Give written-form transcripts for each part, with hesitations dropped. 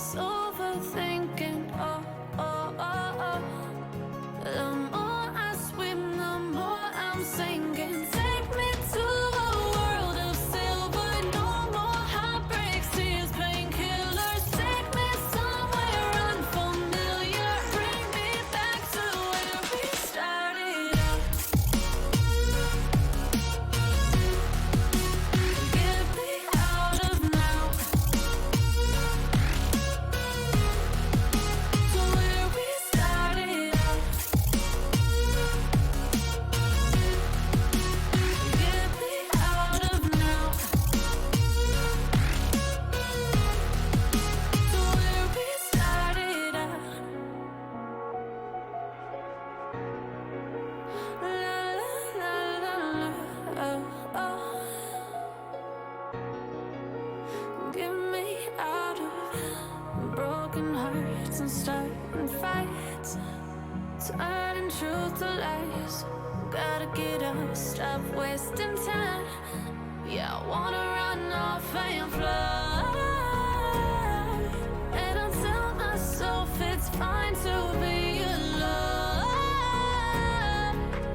this overthinking. Oh, oh, oh, oh. The more I swim, the more I'm sinking. Take me to a world of silver. No more heartbreaks, tears, painkillers. Take me somewhere unfamiliar. Bring me back to where we started out. Get me out of now. To where we started out. Get me out of now. To where we started out. La la la la la. Oh, oh. Get me out of broken hearts and starting fights, turning truth to lies. Gotta get up, stop wasting time. Yeah, I wanna run off and fly. And I tell myself it's fine to be alone,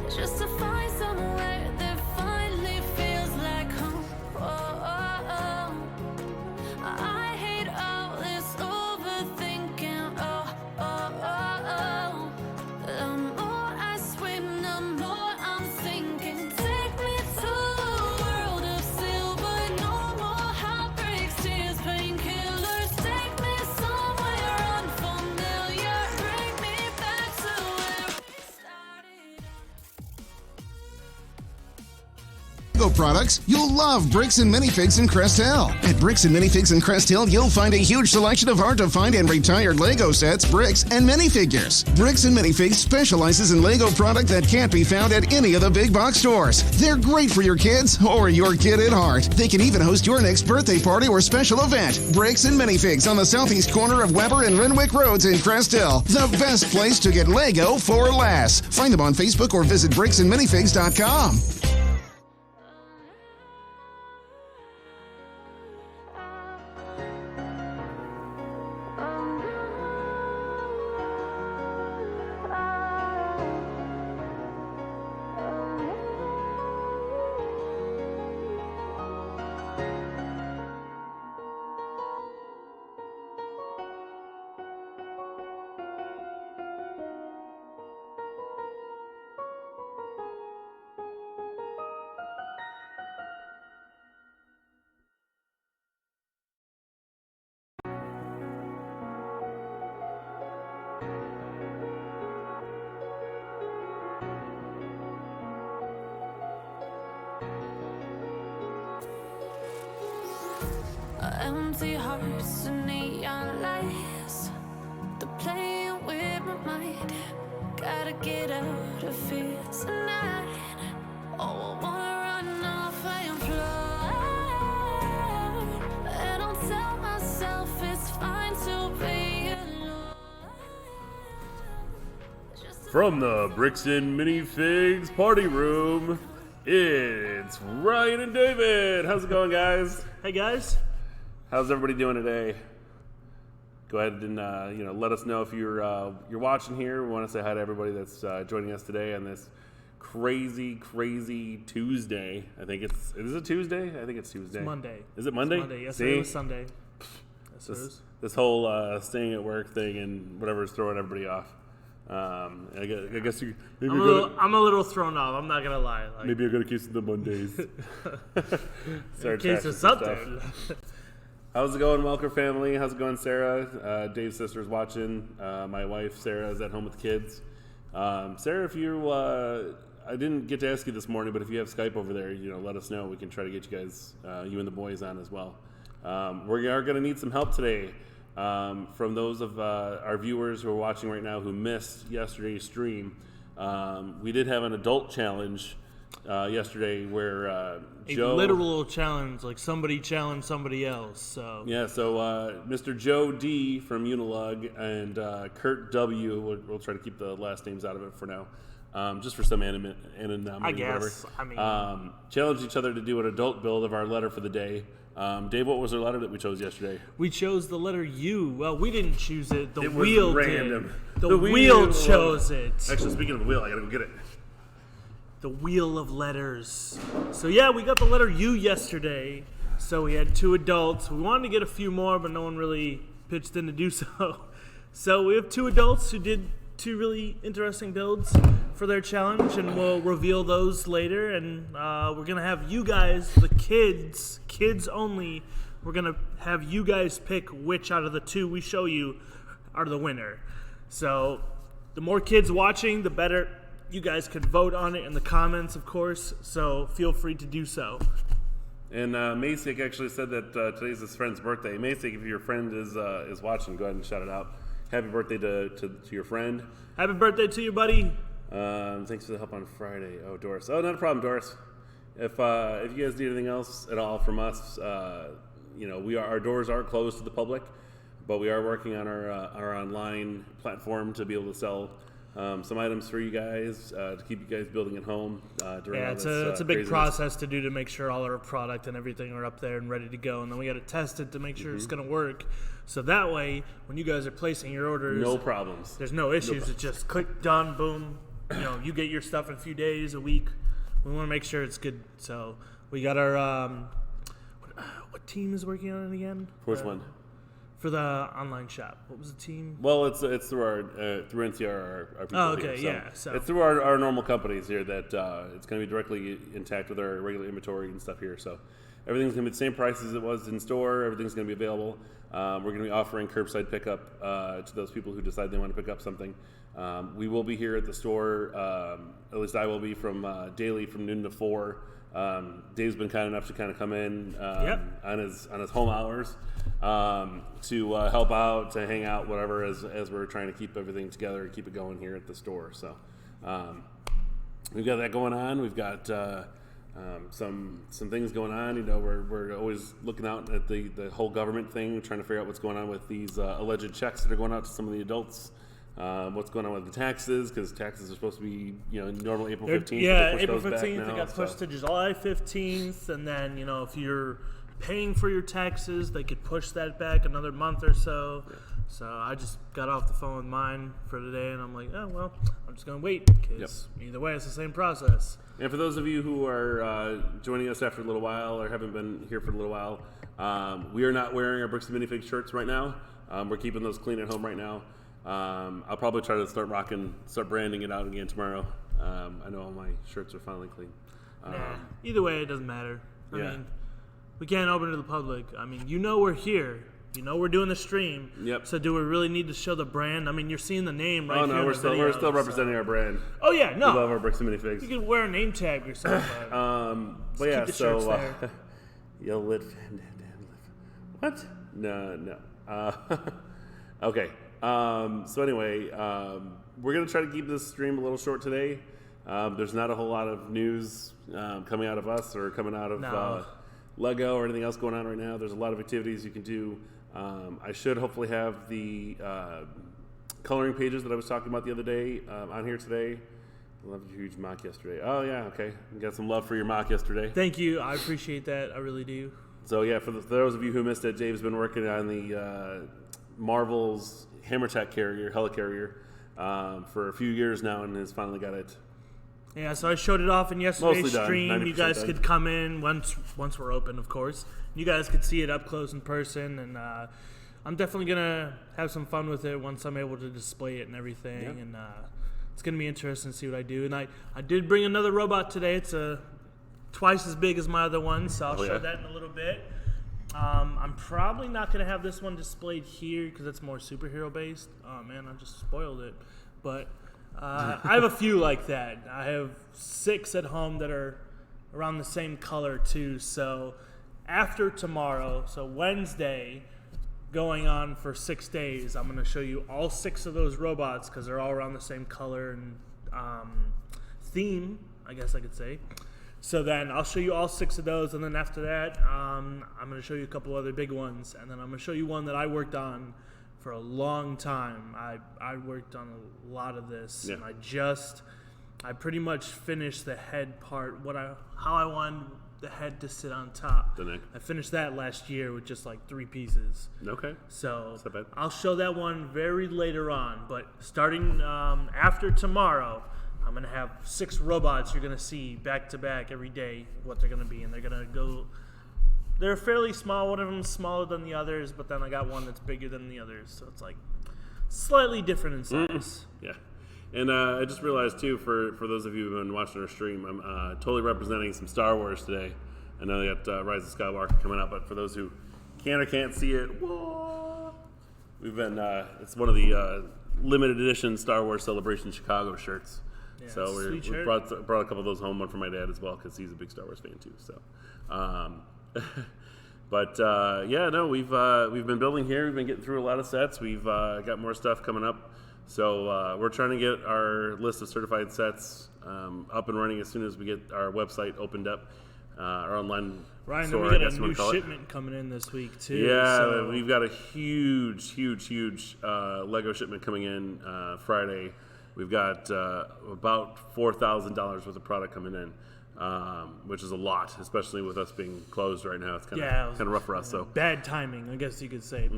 just to find somewhere that finally feels like home. Oh, oh, oh. I hate all this overthinking. Oh, oh, oh, oh. The more I swim, the more I'm sinking. Take me to a world of silver. No more heartbreaks, tears, painkillers. Take me somewhere unfamiliar. Bring me back to where we started. Lego products, you'll love Bricks and Minifigs in Crest Hill. At Bricks and Minifigs in Crest Hill, you'll find a huge selection of hard-to-find and retired Lego sets, bricks, and minifigures. Bricks and Minifigs specializes in Lego product that can't be found at any of the big box stores. They're great for your kids or your kid at heart. They can even host your next birthday party or special event. Bricks and Minifigs on the southeast corner of Weber and Renwick Roads in Crest Hill. The best place to get Lego for less. Find them on Facebook or visit bricksandminifigs.com. Empty hearts and neon lights, they're playing with my mind. Gotta get out of here tonight. Oh, I wanna run off and fly. And I'll tell myself it's fine to be alone. From the Bricks and Minifigs party room, it's Ryan and David. How's it going, guys? Hey guys. How's everybody doing today? Go ahead and let us know if you're watching here. We want to say hi to everybody that's joining us today on this crazy Tuesday. I think is it Tuesday? I think it's Tuesday. It's Monday. Is it Monday? It's Monday. Yes, See? it was Sunday. Yes, it is. This whole staying at work thing and whatever is throwing everybody off. I guess you. I'm a little thrown off. I'm not gonna lie. Like, Maybe you're gonna keep the Mondays. in case of something. How's it going, Welker family? How's it going, Sarah? Dave's sister's watching. My wife, Sarah, is at home with the kids. Sarah, if you, I didn't get to ask you this morning, but if you have Skype over there, let us know. We can try to get you guys, you and the boys on as well. We are going to need some help today from those of our viewers who are watching right now who missed yesterday's stream. We did have an adult challenge yesterday where Joe... A literal challenge, like somebody challenged somebody else. So Mr. Joe D from Unilug and Kurt W, we'll try to keep the last names out of it for now, just for some anonymity. I guess. Whatever. I mean, Challenged each other to do an adult build of our letter for the day. Dave, what was our letter that we chose yesterday? we chose the letter U. Well, we didn't choose it. The It was wheel random. did. The The wheel wheel. chose it. Actually, speaking of the wheel, I gotta go get it. The wheel of letters. So yeah, we got the letter U yesterday. So we had 2 adults. We wanted to get a few more, but no one really pitched in to do so. So we have 2 adults who did 2 really interesting builds for their challenge, and we'll reveal those later. And we're gonna have you guys, the kids only. We're gonna have you guys pick which out of the 2 we show you are the winner. So the more kids watching, the better. You guys could vote on it in the comments, of course, so feel free to do so. And Masik actually said that today's his friend's birthday. Masik, if your friend is watching, go ahead and shout it out. Happy birthday to your friend. Happy birthday to you, buddy. Thanks for the help on Friday. Oh, Doris. Oh, not a problem, Doris. If you guys need anything else at all from us, our doors are closed to the public, but we are working on our online platform to be able to sell some items for you guys to keep you guys building at home during all this it's a big craziness. process to do to make sure all our product and everything are up there and ready to go, and then we got to test it to make sure it's going to work. So that way, when you guys are placing your orders, No problems. there's no issues. It's just click, done, boom. You get your stuff in a few days, a week. We want to make sure it's good. So we got our what team is working on it again? Which one? For the online shop. What was the team? Well, it's through our through NCR, our people Oh, okay, here. yeah, so- it's through our normal companies here that it's going to be directly intact with our regular inventory and stuff here. So everything's going to be the same price as it was in store. Everything's going to be available. We're going to be offering curbside pickup to those people who decide they want to pick up something. We will be here at the store. At least I will be from daily from noon to 4. Dave's been kind enough to kind of come in on his home hours to help out, to hang out, whatever, as we're trying to keep everything together and keep it going here at the store. So we've got that going on. We've got some things going on. We're always looking out at the whole government thing, trying to figure out what's going on with these alleged checks that are going out to some of the adults. What's going on with the taxes, because taxes are supposed to be, normally April 15th. Yeah, April 15th. It got pushed to July 15th. And then, if you're paying for your taxes, they could push that back another month or so. Yeah. So I just got off the phone with mine for today, and I'm like, oh, well, I'm just going to wait, because either way, it's the same process. And for those of you who are joining us after a little while or haven't been here for a little while, we are not wearing our Bricks and Minifigs shirts right now. We're keeping those clean at home right now. I'll probably try to start branding it out again tomorrow. I know all my shirts are finally clean. Either way, it doesn't matter. I mean, we can't open to the public. I mean, we're here. We're doing the stream. Yep. So do we really need to show the brand? I mean, you're seeing the name right here. Oh no, we're still representing our brand. Oh yeah, no. We love our Bricks and Minifigs. You can wear a name tag or something. But yeah, keep the shirts so there. you'll lit. What? No. Okay. So anyway, we're going to try to keep this stream a little short today. There's not a whole lot of news coming out of us or coming out of Lego or anything else going on right now. There's a lot of activities you can do. I should hopefully have the coloring pages that I was talking about the other day on here today. I loved your huge mock yesterday. Oh, yeah, okay. You got some love for your mock yesterday. Thank you. I appreciate that. I really do. So, yeah, for those of you who missed it, Dave's been working on the Marvel's Hammertech carrier, helicarrier, for a few years now, and has finally got it. Yeah, so I showed it off in yesterday's Mostly done, stream. You guys 90% could come in once we're open, of course. You guys could see it up close in person, and I'm definitely gonna have some fun with it once I'm able to display it and everything. Yep. And it's gonna be interesting to see what I do. And I did bring another robot today. It's twice as big as my other one, so I'll show that in a little bit. I'm probably not going to have this one displayed here because it's more superhero based. Oh man, I just spoiled it. But I have a few like that. I have 6 at home that are around the same color too. So after tomorrow, so Wednesday, going on for 6 days, I'm going to show you all 6 of those robots because they're all around the same color and theme, I guess I could say. So then I'll show you all 6 of those, and then after that, I'm going to show you a couple other big ones, and then I'm going to show you one that I worked on for a long time. I worked on a lot of this, and I just I pretty much finished the head part. How I wanted the head to sit on top. The neck. I finished that last year with just like 3 pieces. Okay. So That's not bad. I'll show that one very later on. But starting after tomorrow, I'm going to have 6 robots you're going to see back to back every day, what they're going to be. And they're going to go, they're fairly small. One of them is smaller than the others, but then I got one that's bigger than the others. So it's like slightly different in size. Yeah. And I just realized, too, for those of you who've been watching our stream, I'm totally representing some Star Wars today. I know they got Rise of Skywalker coming up, but for those who can or can't see it, we've been, it's one of the limited edition Star Wars Celebration Chicago shirts. Yeah, So we brought a couple of those home, one for my dad as well, because he's a big Star Wars fan, too. So, but yeah, no, we've been building here. We've been getting through a lot of sets. We've got more stuff coming up. So we're trying to get our list of certified sets up and running as soon as we get our website opened up, our online Ryan, store, then we I got guess a you new want to call it. shipment coming in this week, too. Yeah, so. we've got a huge Lego shipment coming in Friday. We've got about $4,000 worth of product coming in, which is a lot, especially with us being closed right now. It's kind of rough for us. So bad timing, I guess you could say.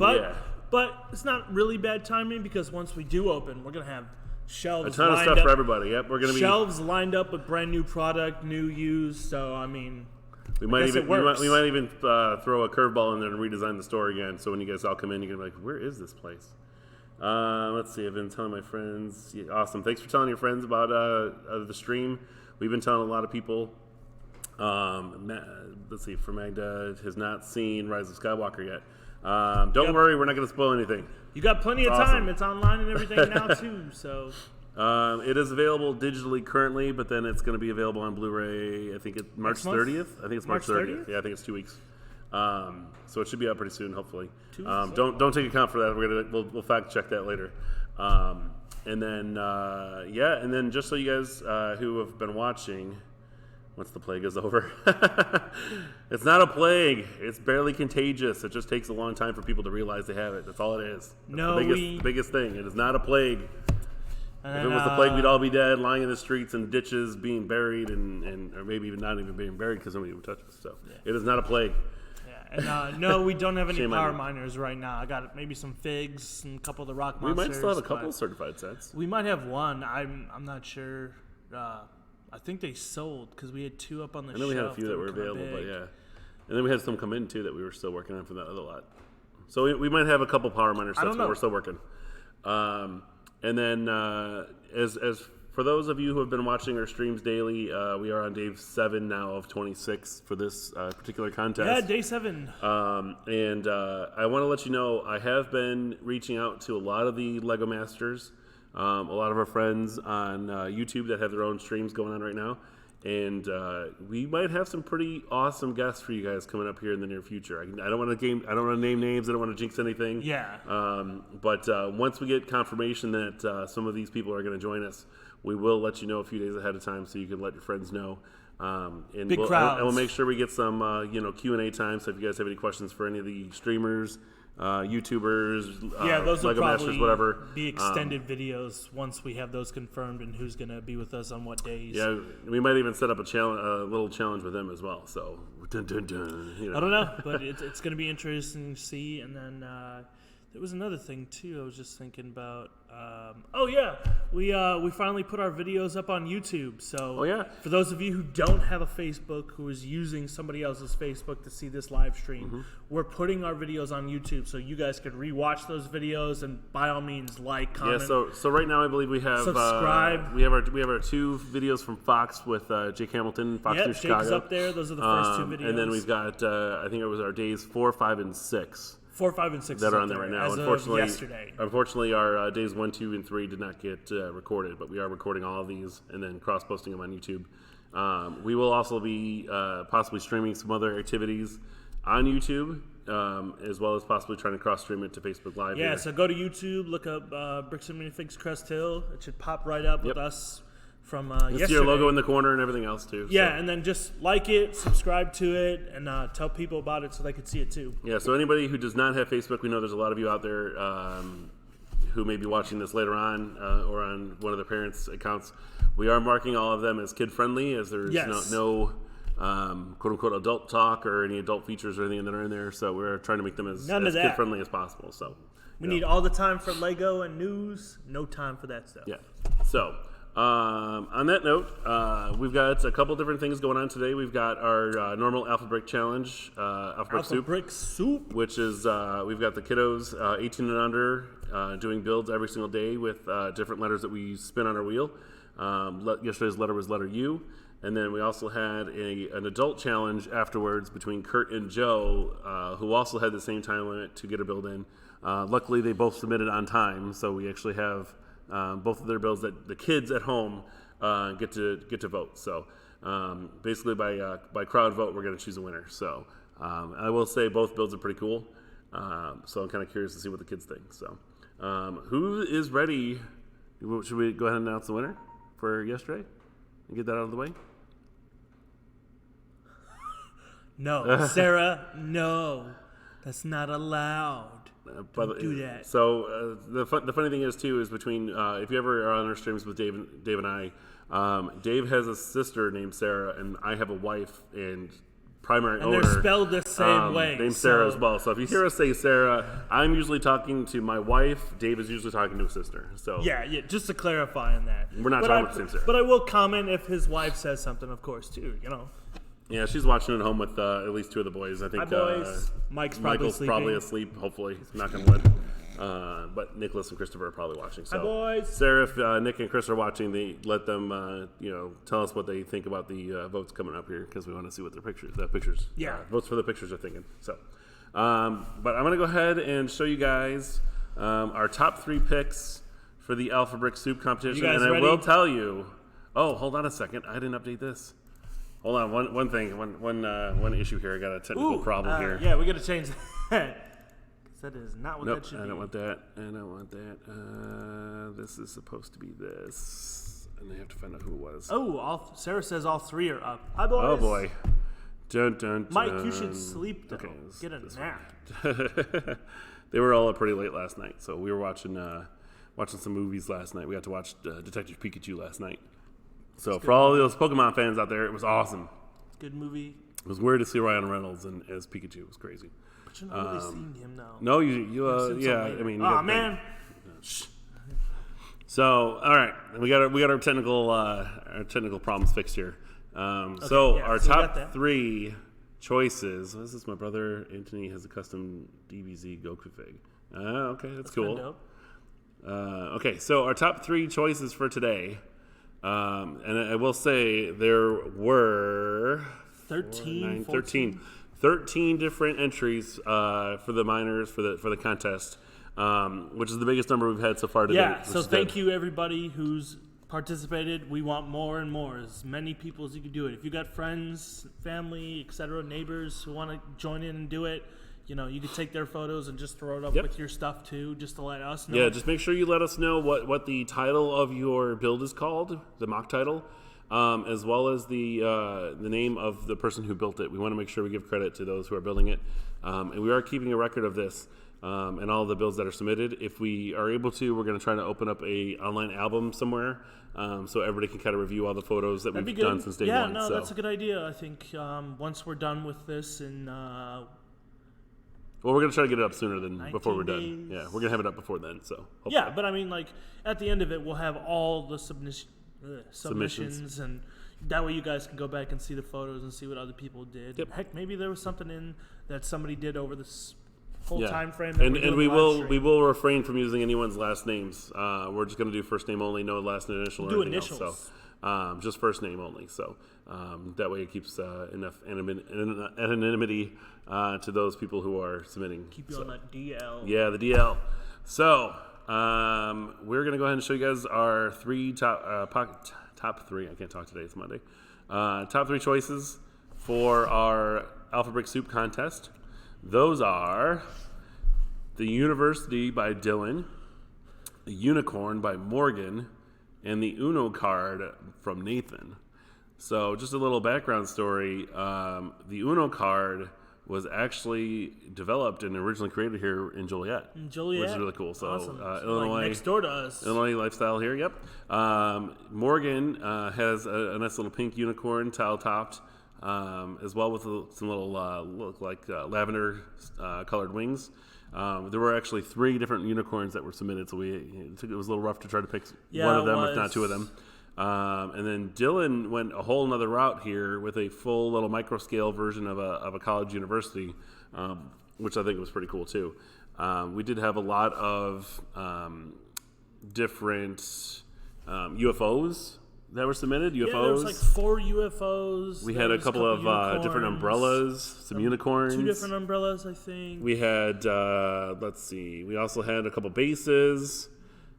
But it's not really bad timing because once we do open, we're gonna have shelves. A ton of stuff for everybody. Yep, we're gonna be shelves lined up with brand new product, new used. So I mean, we might even throw a curveball in there and redesign the store again. So when you guys all come in, you're gonna be like, "Where is this place?" Let's see. I've been telling my friends. Yeah, awesome. Thanks for telling your friends about the stream. We've been telling a lot of people. Let's see. For Magda has not seen Rise of Skywalker yet. Don't worry, we're not going to spoil anything. You got plenty of time. It's online and everything now too. So it is available digitally currently, but then it's going to be available on Blu-ray. I think it's March 30th. I think it's March 30th. Yeah, I think it's 2 weeks. So it should be out pretty soon, hopefully. Don't take account for that. We'll fact check that later. And then just so you guys who have been watching. Once the plague is over. It's not a plague. It's barely contagious. It just takes a long time for people to realize they have it. That's all it is. That's the biggest thing. It is not a plague. If it was a plague, we'd all be dead, lying in the streets and ditches, being buried, or maybe even not even being buried because nobody would touch us. So it is not a plague. Yeah, and no, we don't have any power miners right now. I got maybe some figs and a couple of the rock monsters. We might still have a couple of certified sets. We might have one. I'm not sure. I think they sold because we had 2 up on the shelf. I know we had a few that were available, but yeah. And then we had some come in, too, that we were still working on from that other lot. So we might have a couple power miner sets, but we're still working. And then as for those of you who have been watching our streams daily, we are on day 7 now of 26 for this particular contest. Yeah, day 7. And I want to let you know, I have been reaching out to a lot of the Lego Masters, a lot of our friends on YouTube that have their own streams going on right now. And we might have some pretty awesome guests for you guys coming up here in the near future. I don't want to name names. I don't want to jinx anything. Yeah. But once we get confirmation that some of these people are going to join us, we will let you know a few days ahead of time so you can let your friends know. And Big crowds. And we'll make sure we get some Q&A time. So if you guys have any questions for any of the streamers, YouTubers, those will Lego probably Masters, whatever, be extended videos once we have those confirmed and who's going to be with us on what days. Yeah, we might even set up a little challenge with them as well. So, dun, dun, dun, I don't know, but it's going to be interesting to see. And then there was another thing too. I was just thinking about. We finally put our videos up on YouTube. So for those of you who don't have a Facebook, who is using somebody else's Facebook to see this live stream, we're putting our videos on YouTube, so you guys can rewatch those videos and by all means like, comment. Yeah. So right now I believe we have subscribe. We have our 2 videos from Fox with Jake Hamilton, Fox News Chicago. Jake's up there. Those are the first 2 videos. And then we've got I think it was our days 4, 5, and 6. 4, 5, and 6 that are on there right now. Yesterday. Unfortunately, our days 1, 2, and 3 did not get recorded, but we are recording all of these and then cross-posting them on YouTube. We will also be possibly streaming some other activities on YouTube, as well as possibly trying to cross-stream it to Facebook Live. Yeah, so go to YouTube, look up Bricks and Minifigs Crest Hill. It should pop right up with us from yesterday. See our logo in the corner and everything else too. Yeah, and then just like it, subscribe to it, and tell people about it so they can see it too. Yeah, so anybody who does not have Facebook, we know there's a lot of you out there who may be watching this later on or on one of the parents' accounts, we are marking all of them as kid-friendly, as there's no quote-unquote adult talk or any adult features or anything that are in there. So we're trying to make them as kid-friendly as possible. So we need all the time for Lego and news, no time for that stuff. Yeah. So on that note, we've got a couple different things going on today. We've got our normal Alpha Brick Challenge, Alpha Brick Soup, which is we've got the kiddos 18 and under doing builds every single day with different letters that we spin on our wheel. Yesterday's letter was letter U. And then we also had an adult challenge afterwards between Kurt and Joe, who also had the same time limit to get a build in. Luckily, they both submitted on time, so we actually have both of their builds that the kids at home get to vote. So basically, by crowd vote, we're going to choose a winner. So I will say both builds are pretty cool. So I'm kind of curious to see what the kids think. So who is ready? Should we go ahead and announce the winner for yesterday and get that out of the way? No, Sarah, no. That's not allowed. Don't do that. So the funny thing is, too, is between, if you ever are on our streams with Dave and I, Dave has a sister named Sarah, and I have a wife and primary owner. And they're spelled the same way. Named Sarah as well. So if you hear us say Sarah, I'm usually talking to my wife. Dave is usually talking to his sister. So yeah, just to clarify on that. We're not talking about the same Sarah. But I will comment if his wife says something, of course, too, Yeah, she's watching at home with at least two of the boys. I think hi, boys. Michael's probably asleep, hopefully. Knock on wood. But Nicholas and Christopher are probably watching. So, hi, boys. Sarah, if Nick and Chris are watching, let them tell us what they think about the votes coming up here, because we want to see what their pictures. Votes for the pictures are thinking. So, but I'm going to go ahead and show you guys our top 3 picks for the Alpha Brick Soup competition. You guys and ready? I will tell you. Oh, hold on a second. I didn't update this. Hold on, one thing, one issue here. I got a technical problem here. Yeah, we got to change that. That is not what that should be. I don't want that. I don't want that. This is supposed to be this. And I have to find out who it was. Oh, Sarah says all 3 are up. Hi, boys. Oh, boy. Dun, dun, dun. Mike, you should sleep, though. Okay, get a nap. They were all up pretty late last night, so we were watching some movies last night. We got to watch Detective Pikachu last night. So for all those Pokemon fans out there, it was awesome. Good movie. It was weird to see Ryan Reynolds as Pikachu. It was crazy. But you've not really seen him now. No, yeah. I mean, man. So all right, we got our technical problems fixed here. Our top 3 choices. This is my brother Anthony has a custom DBZ Goku fig. Okay, that's cool. Dope. Okay, so our top 3 choices for today. And I will say there were 13 different entries for the minors for the contest, which is the biggest number we've had so far today. Yeah, so thank you everybody who's participated. We want more and more, as many people as you can do it. If you got friends, family, etc., neighbors who want to join in and do it, you could take their photos and just throw it up with your stuff too, just to let us know. Yeah, just make sure you let us know what the title of your build is called, the mock title, as well as the name of the person who built it. We want to make sure we give credit to those who are building it, and we are keeping a record of this and all the builds that are submitted. If we are able to, we're going to try to open up a online album somewhere, so everybody can kind of review all the photos that we've done since day one. Yeah, that's a good idea. I think once we're done with this and. Well, we're going to try to get it up sooner than before we're done. days. Yeah, we're going to have it up before then. So hopefully. Yeah, but I mean, at the end of it, we'll have all the submissions, and that way you guys can go back and see the photos and see what other people did. Yep. Heck, maybe there was something in that somebody did over this whole time frame. And we will refrain from using anyone's last names. We're just going to do first name only, no last initial or anything else. So just first name only. So that way it keeps enough anonymity to those people who are submitting. Keep you on that DL. Yeah, the DL. So we're going to go ahead and show you guys our top 3. I can't talk today. It's Monday. Top 3 choices for our Alpha Brick Soup contest. Those are The University by Dylan, The Unicorn by Morgan, and the Uno card from Nathan. So just a little background story. The Uno card was actually developed and originally created here in Joliet. Which is really cool. So awesome. Illinois, like next door to us. Illinois lifestyle here. Yep. Morgan has a nice little pink unicorn, tile topped, as well with some little look like lavender colored wings. There were actually 3 different unicorns that were submitted, so it was a little rough to try to pick one of them, if not 2 of them. And then Dylan went a whole nother route here with a full little micro scale version of a college university, which I think was pretty cool too. We did have a lot of different UFOs that were submitted. UFOs. Yeah, there was like 4 UFOs. We had a couple of different umbrellas, some unicorns. 2 different umbrellas, I think. We had, let's see, we also had a couple bases.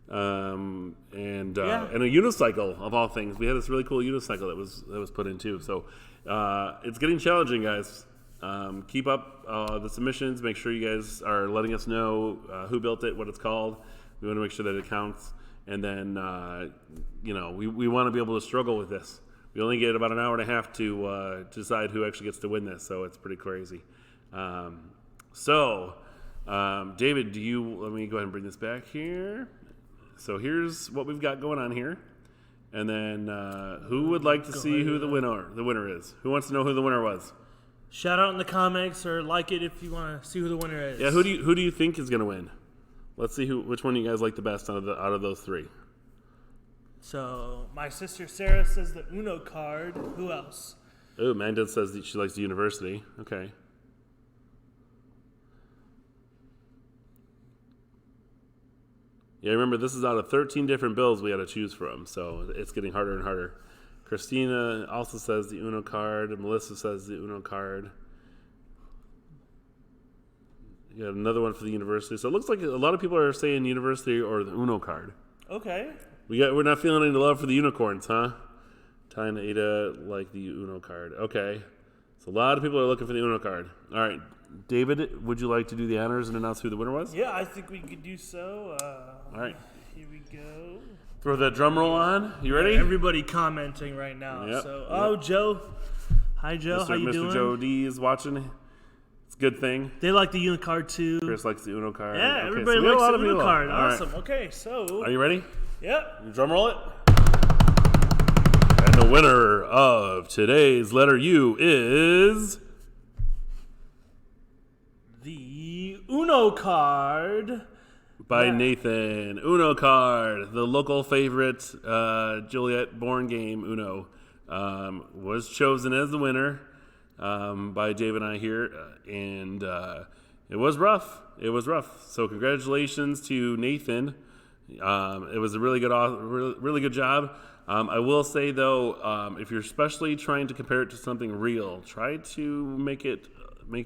And a unicycle of all things. We had this really cool unicycle that was put in too. So it's getting challenging, guys. Keep up the submissions. Make sure you guys are letting us know who built it, what it's called. We want to make sure that it counts. And then we want to be able to struggle with this. We only get about an hour and a half to decide who actually gets to win this. So it's pretty crazy. David, let me go ahead and bring this back here. So here's what we've got going on here. And then who would like to see who the winner is? Who wants to know who the winner was? Shout out in the comments or like it if you want to see who the winner is. Yeah, who do you think is going to win? Let's see which one you guys like the best out of those 3. So my sister Sarah says the Uno card. Who else? Oh, Amanda says that she likes the university. Okay. Yeah, remember, this is out of 13 different bills we had to choose from, so it's getting harder and harder. Christina also says the Uno card. Melissa says the Uno card. You got another one for the university. So it looks like a lot of people are saying university or the Uno card. Okay. We're not feeling any love for the unicorns, huh? Ty and Ada like the Uno card. Okay. So a lot of people are looking for the Uno card. All right. David, would you like to do the honors and announce who the winner was? Yeah, I think we could do so. All right. Here we go. Throw that drum roll on. You ready? Everybody commenting right now. Yep. So, Joe. Hi, Joe. How you doing? Mr. Joe D is watching. It's a good thing. They like the Uno card too. Chris likes the Uno card. Yeah, okay, everybody so likes the Uno card. All Awesome. Right. Okay, so. Are you ready? Yep. You drum roll it. And the winner of today's letter U is the Uno card by Nathan. Uno card, the local favorite Joliet born game Uno, was chosen as the winner by Dave and I here, and it was rough. It was rough. So congratulations to Nathan. It was a really good job. I will say though, if you're especially trying to compare it to something real, try to make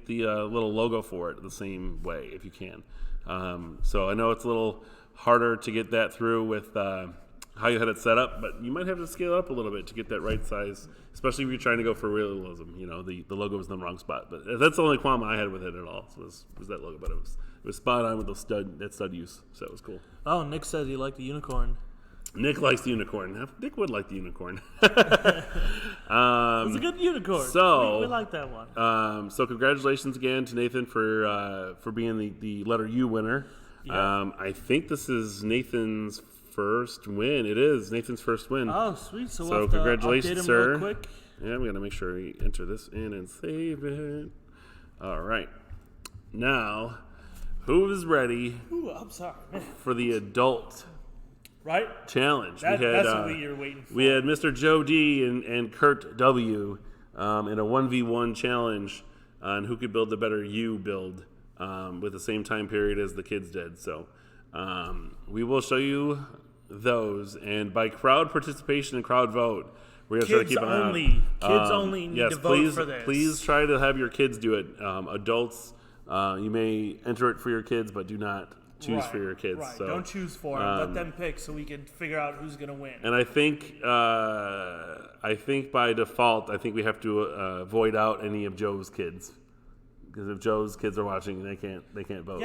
the little logo for it the same way if you can. So I know it's a little harder to get that through with how you had it set up, but you might have to scale up a little bit to get that right size, especially if you're trying to go for realism. You know, the logo was in the wrong spot, but that's the only qualm I had with it at all was that logo. But it was spot on with that stud use, so it was cool. Oh, Nick says he liked the unicorn. Nick likes the unicorn. Nick would like the unicorn. It's a good unicorn. So we like that one. So congratulations again to Nathan for being the letter U winner. Yeah. I think this is Nathan's first win. It is Nathan's first win. Oh, sweet. So we'll have congratulations, update him sir. real quick. Yeah, we got to make sure we enter this in and save it. All right. Now, who is ready Ooh, I'm sorry. for the adult Right? challenge? That's what you're waiting for. We had Mr. Joe D and Kurt W in a 1v1 challenge on who could build the better U build with the same time period as the kids did. So we will show you those. And by crowd participation and crowd vote, we're going to try to keep an eye on. Kids only need to vote for this. Please try to have your kids do it. Adults, you may enter it for your kids, but do not choose for your kids. Right. So, don't choose for them. Let them pick so we can figure out who's going to win. And I think by default, we have to void out any of Joe's kids, because if Joe's kids are watching, they can't vote.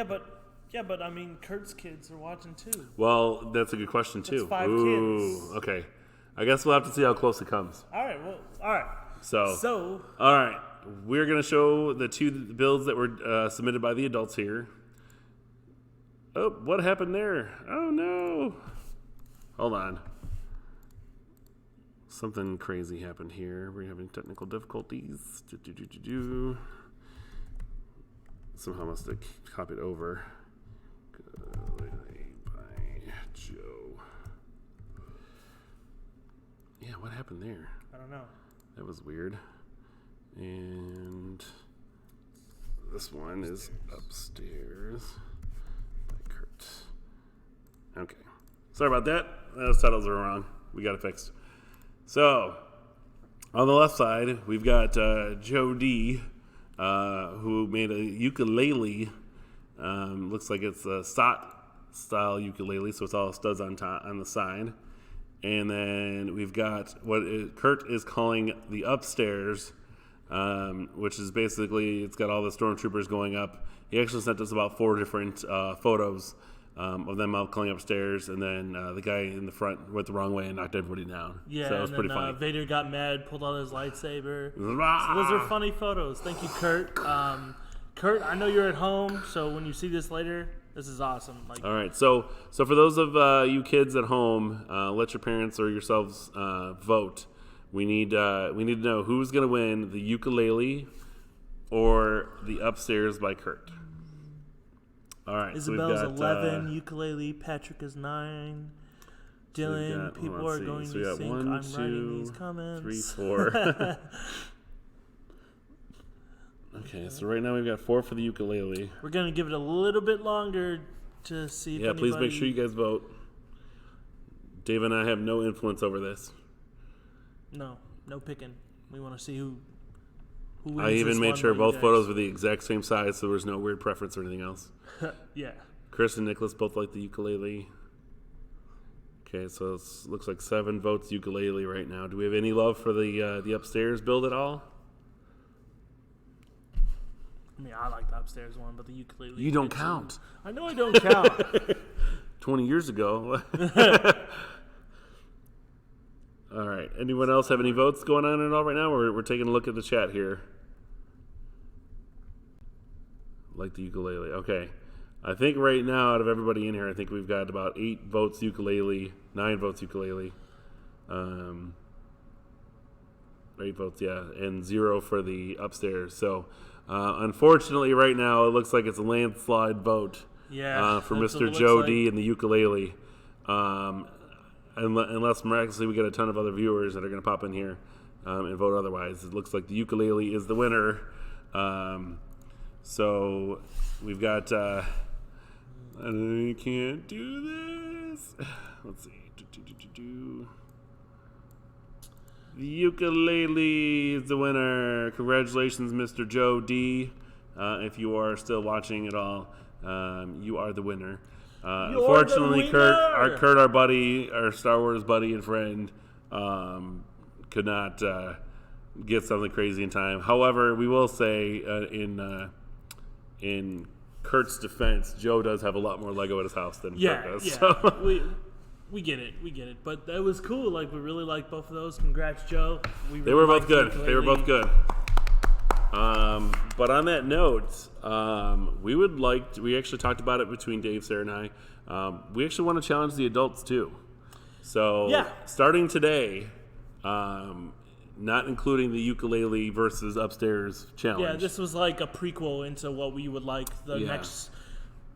Yeah, but I mean, Kurt's kids are watching too. Well, that's a good question too. That's 5 kids. Okay. I guess we'll have to see how close it comes. All right. Well, all right. So all right. we're going to show the 2 builds that were submitted by the adults here. Oh, what happened there? Oh, no. Hold on. Something crazy happened here. We're having technical difficulties. Somehow must have copied over. By Joe. Yeah, what happened there? I don't know. That was weird. And this one is upstairs by Kurt. Okay. Sorry about that. Those titles are wrong. We got it fixed. So, on the left side, we've got Joe D, who made a ukulele. Looks like it's a style ukulele, so it's all studs on the side. And then we've got what Kurt is calling the upstairs, which is basically, it's got all the stormtroopers going up. He actually sent us about 4 different photos of them all going upstairs, and then the guy in the front went the wrong way and knocked everybody down. Yeah, so it was pretty funny. Vader got mad, pulled out his lightsaber. Rah! So those are funny photos. Thank you, Kurt. Kurt, I know you're at home, so when you see this later, this is awesome. All right, so for those of you kids at home, let your parents or yourselves vote. We need to know who's going to win, the ukulele or the upstairs by Kurt. All right, Isabel's so we've 11, ukulele. Patrick is 9. Dylan, people are going to think I'm writing these comments. 3, 4. Okay, so right now we've got 4 for the ukulele. We're going to give it a little bit longer to see if anybody... please make sure you guys vote. Dave and I have no influence over this. No picking. We want to see who wins. I even this made one sure by both you guys. photos were the exact same size, so there was no weird preference or anything else. Yeah. Chris and Nicholas both like the ukulele. Okay, so it looks like 7 votes ukulele right now. Do we have any love for the upstairs build at all? I mean, I like the upstairs one, but the ukulele... You don't count. I know I don't count. 20 years ago. All right. Anyone else have any votes going on at all right now? We're taking a look at the chat here. Like the ukulele. Okay. I think right now, out of everybody in here, I think we've got about 8 votes ukulele, 9 votes ukulele. 8 votes, yeah, and 0 for the upstairs. So, unfortunately, right now, it looks like it's a landslide vote for Mr. Joe D and the ukulele. Unless miraculously we get a ton of other viewers that are going to pop in here and vote otherwise. It looks like the ukulele is the winner. So we've got... I can't do this. Let's see. The ukulele is the winner. Congratulations, Mr. Joe D. If you are still watching at all, you are the winner. Unfortunately, Kurt, our buddy, our Star Wars buddy and friend, could not get something crazy in time. However, we will say in Kurt's defense, Joe does have a lot more Lego at his house than Kurt does. Yeah, So. we get it. But that was cool. Like, we really liked both of those. Congrats, Joe. They were both good. But on that note, we actually talked about it between Dave, Sarah, and I. We actually want to challenge the adults too. So starting today, not including the ukulele versus upstairs challenge. Yeah, this was like a prequel into what we would like the next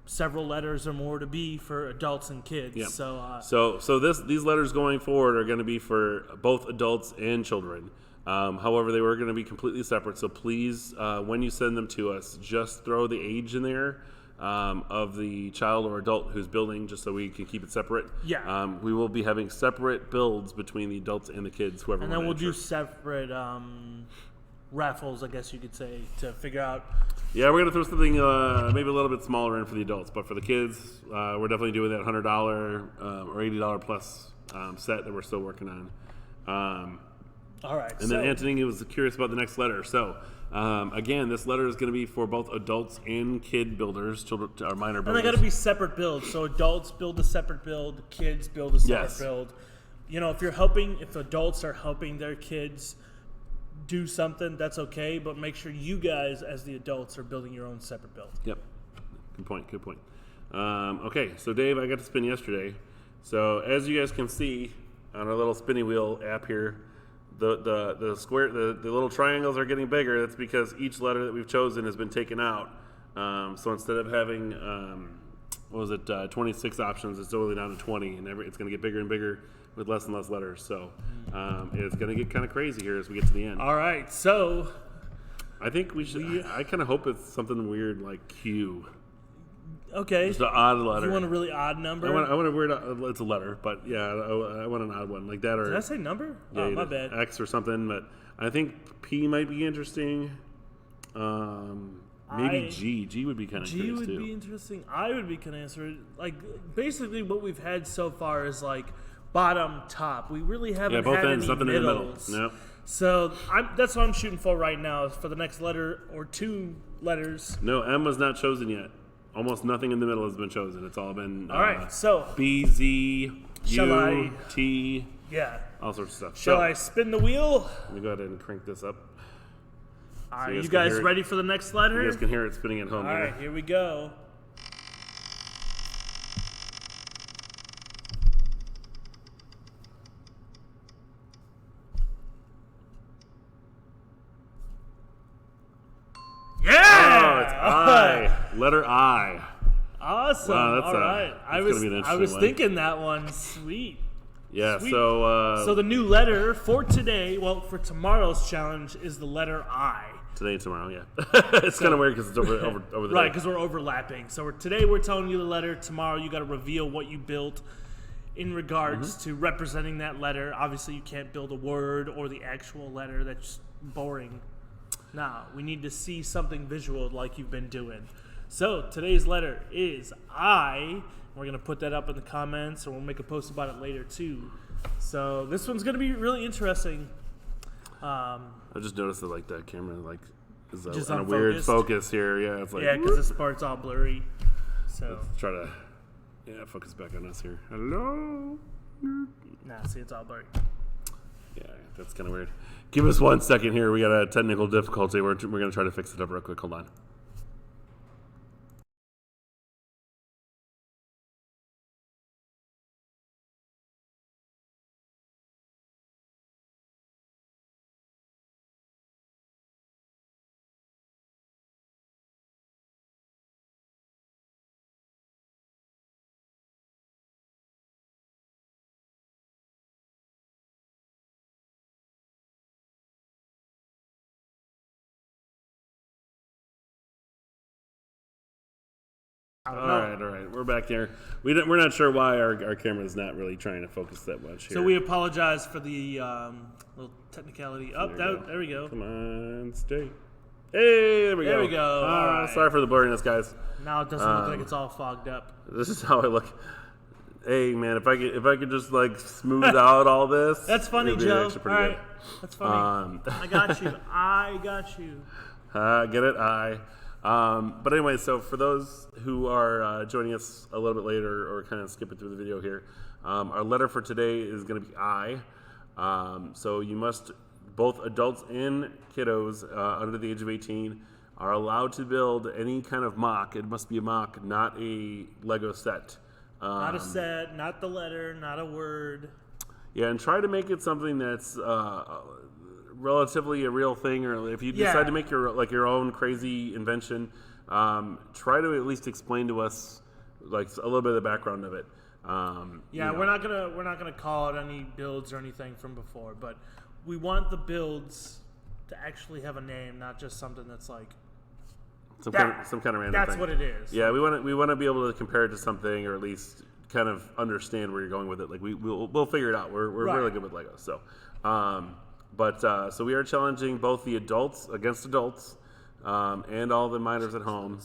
several letters or more to be for adults and kids. Yeah. So these letters going forward are going to be for both adults and children. However, they were going to be completely separate. So please, when you send them to us, just throw the age in there of the child or adult who's building, just so we can keep it separate. Yeah. We will be having separate builds between the adults and the kids, whoever. And then we'll do separate raffles, I guess you could say, to figure out. Yeah, we're gonna throw something maybe a little bit smaller in for the adults, but for the kids, we're definitely doing that $100 or $80 plus set that we're still working on. All right. And then Anthony was curious about the next letter. So again, this letter is going to be for both adults and kid builders, children or minor builders. And they got to be separate builds. So adults build a separate build, kids build a separate build. You know, if adults are helping their kids do something, that's okay, but make sure you guys, as the adults, are building your own separate build. Yep. Good point. Okay, so Dave, I got to spin yesterday. So as you guys can see on our little spinny wheel app here, the square, the little triangles are getting bigger. That's because each letter that we've chosen has been taken out. So instead of having 26 options, it's only down to 20, and it's going to get bigger and bigger with less and less letters. So it's going to get kind of crazy here as we get to the end. All right, so I think we should. I kind of hope it's something weird like Q. Okay. Just an odd letter. You want a really odd number? I want a weird. It's a letter, but yeah, I want an odd one like that. Or did I say number? Yeah, oh, my bad. X or something. But I think P might be interesting. Maybe G. G would be kind of curious too. G would be interesting. I would be kind of interested. Like basically, what we've had so far is like bottom top. We really haven't both had ends, any nothing middles. in the middle. Nope. So that's what I'm shooting for right now. Is for the next letter or two letters. No, M was not chosen yet. Almost nothing in the middle has been chosen. It's all been all right. So B, Z, U, T. Yeah. All sorts of stuff. Shall I spin the wheel? Let me go ahead and crank this up. All right, you guys ready for the next letter? You guys can hear it spinning at home. All right, here we go. Yeah! Oh, it's I. Letter I. Awesome. Wow, all right. I was thinking that one. Sweet. Yeah, Sweet. So the new letter for today, well, for tomorrow's challenge is the letter I. Today and tomorrow, yeah. It's kind of weird because it's over the right, day. because we're overlapping. So today we're telling you the letter. Tomorrow you got to reveal what you built in regards to representing that letter. Obviously, you can't build a word or the actual letter. That's boring. Nah, we need to see something visual like you've been doing. So today's letter is I. We're going to put that up in the comments, or we'll make a post about it later too. So this one's going to be really interesting. I just noticed that like that camera is just on a weird focus here. Yeah, it's like because this part's all blurry. So let's try to focus back on us here. Hello. Nah, see, it's all blurry. Yeah, that's kind of weird. Give us 1 second here. We got a technical difficulty. We're going to try to fix it up real quick. Hold on. All right. We're back there. We're not sure why our camera is not really trying to focus that much here. So we apologize for the little technicality. There we go. Come on, stay. Hey, there we go. There we go. All right. Sorry for the blurriness, guys. Now it doesn't look like it's all fogged up. This is how I look. Hey, man, if I could just like smooth out all this. That's funny, Joe. All right. Good. That's funny. I got you. I got you. Get it? But anyway, so for those who are joining us a little bit later or kind of skipping through the video here, our letter for today is going to be I. So you must, both adults and kiddos under the age of 18 are allowed to build any kind of mock. It must be a mock, not a Lego set. Not a set, not the letter, not a word. Yeah, and try to make it something that's relatively a real thing, or if you decide to make your own crazy invention, try to at least explain to us like a little bit of the background of it. We're not gonna call it any builds or anything from before, but we want the builds to actually have a name, not just something that's like some kind of random that's thing. what it is. Yeah, we want to be able to compare it to something, or at least kind of understand where you're going with it. Like we'll figure it out. We're really good with Lego. So, so we are challenging both the adults against adults and all the minors at home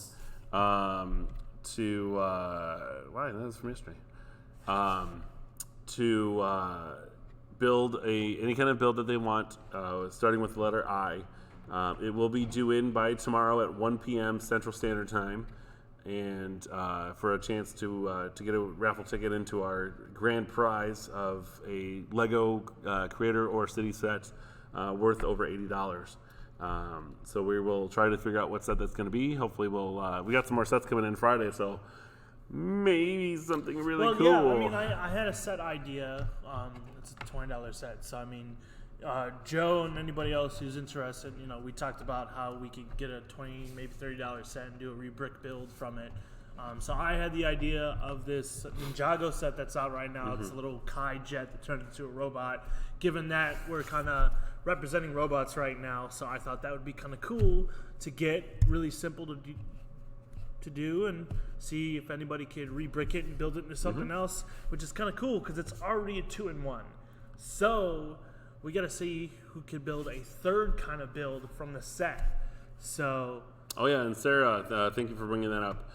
to that was from yesterday. To build any kind of build that they want, starting with the letter I. It will be due in by tomorrow at 1 p.m. Central Standard Time, and for a chance to get a raffle ticket into our grand prize of a Lego creator or city set worth over $80. So we will try to figure out what set that's going to be. Hopefully we got some more sets coming in Friday, so maybe something really cool. Yeah, I mean, I had a set idea. It's a $20 set, so I mean, Joe and anybody else who's interested, we talked about how we could get a $20, maybe $30 set and do a re-brick build from it. So I had the idea of this Ninjago set that's out right now. It's a little Kai jet that turned into a robot. Given that we're kind of representing robots right now, so I thought that would be kind of cool to get, really simple to do, and see if anybody could re-brick it and build it into something else, which is kind of cool because it's already a 2-in-1. So we got to see who could build a third kind of build from the set. So. Oh yeah, and Sarah, thank you for bringing that up.